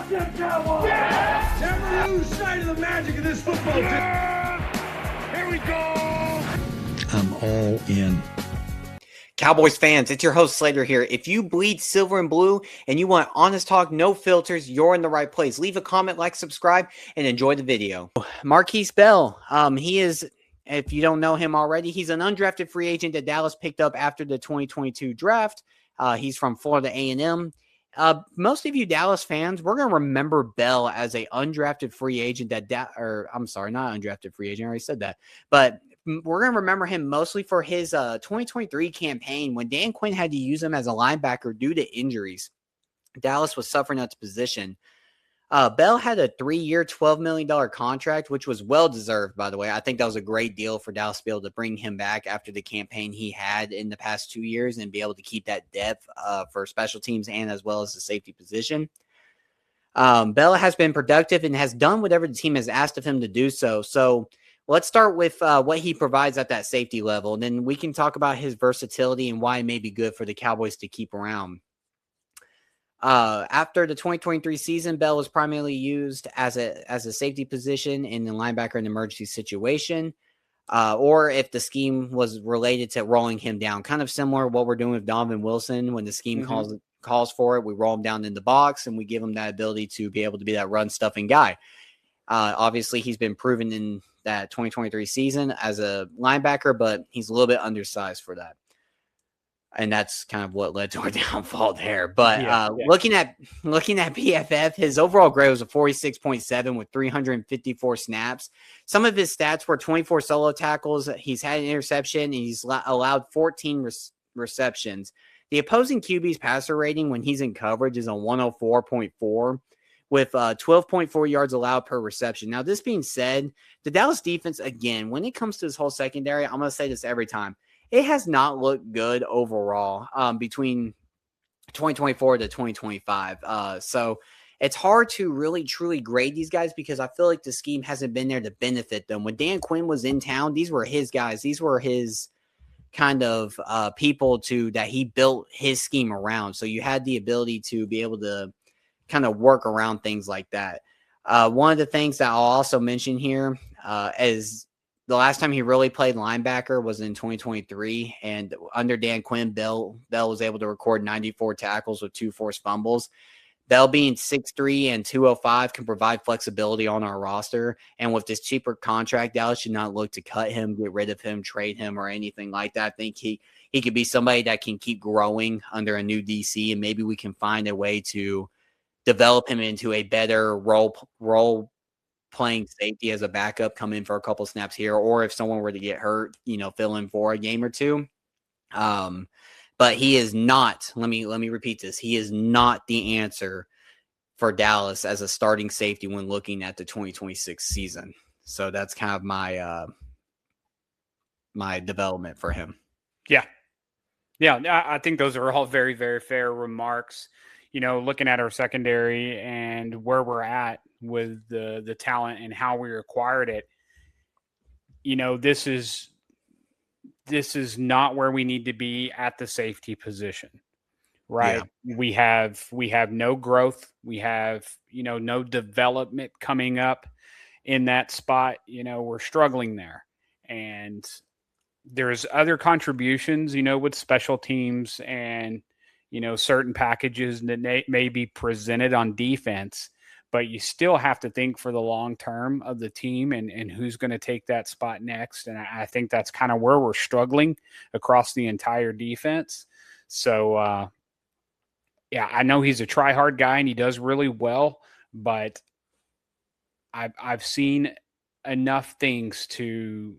Fuck them Cowboys! Yeah! Never lose sight of the magic of this football team. Yeah! Here we go! I'm all in. Cowboys fans, it's your host Slater here. If you bleed silver and blue and you want honest talk, no filters, you're in the right place. Leave a comment, like, subscribe, and enjoy the video. Markquese Bell, he is, if you don't know him already, he's an undrafted free agent that Dallas picked up after the 2022 draft. He's from Florida A&M. Most of you Dallas fans, we're going to remember Bell as a undrafted free agent I'm sorry, not undrafted free agent. I already said that, but we're going to remember him mostly for his 2023 campaign when Dan Quinn had to use him as a linebacker due to injuries. Dallas was suffering at the position. Bell had a 3-year, $12 million contract, which was well-deserved, by the way. I think that was a great deal for Dallas to be able to bring him back after the campaign he had in the past 2 years and be able to keep that depth for special teams and as well as the safety position. Bell has been productive and has done whatever the team has asked of him to do so. So let's start with what he provides at that safety level, and then we can talk about his versatility and why it may be good for the Cowboys to keep around. After the 2023 season, Bell was primarily used as a safety position in the linebacker in an emergency situation, or if the scheme was related to rolling him down, kind of similar to what we're doing with Donovan Wilson. When the scheme calls for it, we roll him down in the box and we give him that ability to be able to be that run stuffing guy. Obviously, he's been proven in that 2023 season as a linebacker, but he's a little bit undersized for that. And that's kind of what led to our downfall there. But looking at PFF, his overall grade was a 46.7 with 354 snaps. Some of his stats were 24 solo tackles. He's had an interception, and he's allowed 14 receptions. The opposing QB's passer rating when he's in coverage is a 104.4 with 12.4 yards allowed per reception. Now, this being said, the Dallas defense, again, when it comes to this whole secondary, I'm going to say this every time, it has not looked good overall between 2024 to 2025. So it's hard to really truly grade these guys because I feel like the scheme hasn't been there to benefit them. When Dan Quinn was in town, these were his guys. These were his kind of people that he built his scheme around. So you had the ability to be able to kind of work around things like that. One of the things that I'll also mention here is the last time he really played linebacker was in 2023, and under Dan Quinn, Bell was able to record 94 tackles with 2 forced fumbles. Bell being 6'3" and 205 can provide flexibility on our roster, and with this cheaper contract, Dallas should not look to cut him, get rid of him, trade him, or anything like that. I think he could be somebody that can keep growing under a new DC, and maybe we can find a way to develop him into a better role playing safety as a backup, come in for a couple snaps here, or if someone were to get hurt, fill in for a game or two. But he is not, let me repeat this. He is not the answer for Dallas as a starting safety when looking at the 2026 season. So that's kind of my development for him. Yeah. I think those are all very, very fair remarks. Looking at our secondary and where we're at with the talent and how we acquired it, this is not where we need to be at the safety position, right? Yeah. We have no growth. We have, no development coming up in that spot. We're struggling there. And there's other contributions, with special teams and, certain packages that may be presented on defense, but you still have to think for the long term of the team and who's going to take that spot next. And I think that's kind of where we're struggling across the entire defense. So, I know he's a try-hard guy and he does really well, but I've seen enough things to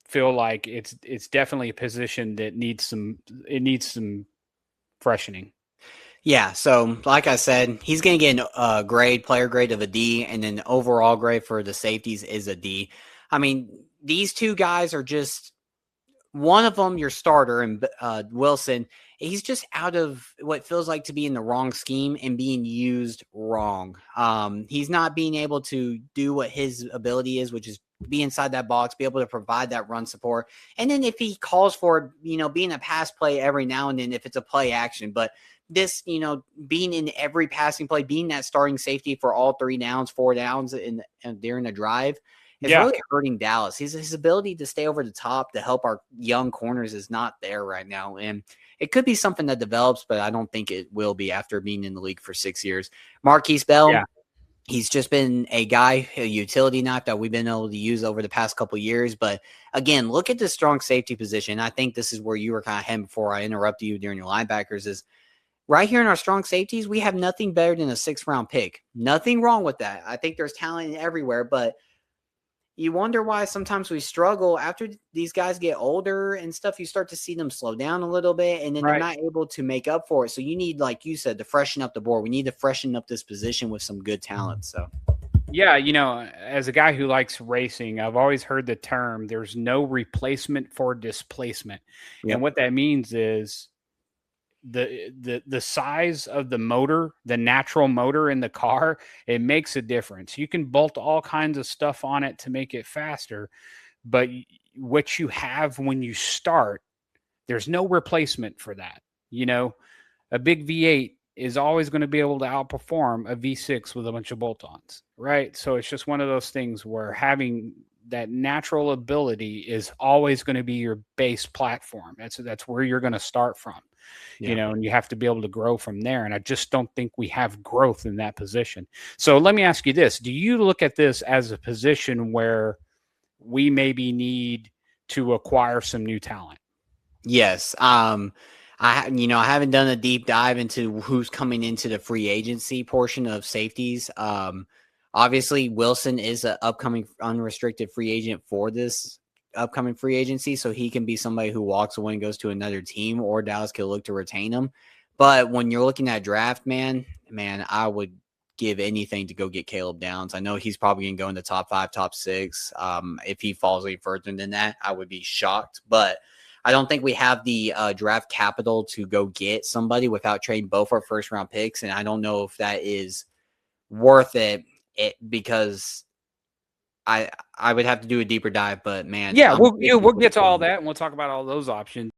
feel like it's definitely a position that needs some freshening. Yeah, so like I said, he's going to get a player grade of a D, and then overall grade for the safeties is a D. I mean, these two guys are just, one of them, your starter, and Wilson, he's just out of what feels like to be in the wrong scheme and being used wrong. He's not being able to do what his ability is, which is be inside that box, be able to provide that run support. And then if he calls for, being a pass play every now and then, if it's a play action, but this, being in every passing play, being that starting safety for all 3 downs, 4 downs during the drive is really hurting Dallas. His ability to stay over the top to help our young corners is not there right now. And it could be something that develops, but I don't think it will be after being in the league for 6 years. Markquese Bell, he's just been a guy, a utility knife that we've been able to use over the past couple of years. But again, look at the strong safety position. I think this is where you were kind of heading before I interrupted you during your linebackers is right here in our strong safeties, we have nothing better than a 6th-round pick. Nothing wrong with that. I think there's talent everywhere, but you wonder why sometimes we struggle after these guys get older and stuff. You start to see them slow down a little bit, and then they're not able to make up for it. So you need, like you said, to freshen up the board. We need to freshen up this position with some good talent. So, yeah, as a guy who likes racing, I've always heard the term, there's no replacement for displacement. Yep. And what that means is the size of the motor, the natural motor in the car, it makes a difference. You can bolt all kinds of stuff on it to make it faster, but what you have when you start, there's no replacement for that. A big V8 is always going to be able to outperform a V6 with a bunch of bolt-ons, right? So it's just one of those things where having that natural ability is always going to be your base platform. That's where you're going to start from. And you have to be able to grow from there. And I just don't think we have growth in that position. So let me ask you this. Do you look at this as a position where we maybe need to acquire some new talent? Yes. I haven't done a deep dive into who's coming into the free agency portion of safeties. Obviously Wilson is an upcoming unrestricted free agent for this upcoming free agency, so he can be somebody who walks away and goes to another team, or Dallas could look to retain him. But when you're looking at draft, man, I would give anything to go get Caleb Downs. I know he's probably going to go in the top 5, top 6. If he falls any further than that, I would be shocked. But I don't think we have the draft capital to go get somebody without trading both our first-round picks, and I don't know if that is worth it because I would have to do a deeper dive, but man. Yeah, we'll get to all that and we'll talk about all those options.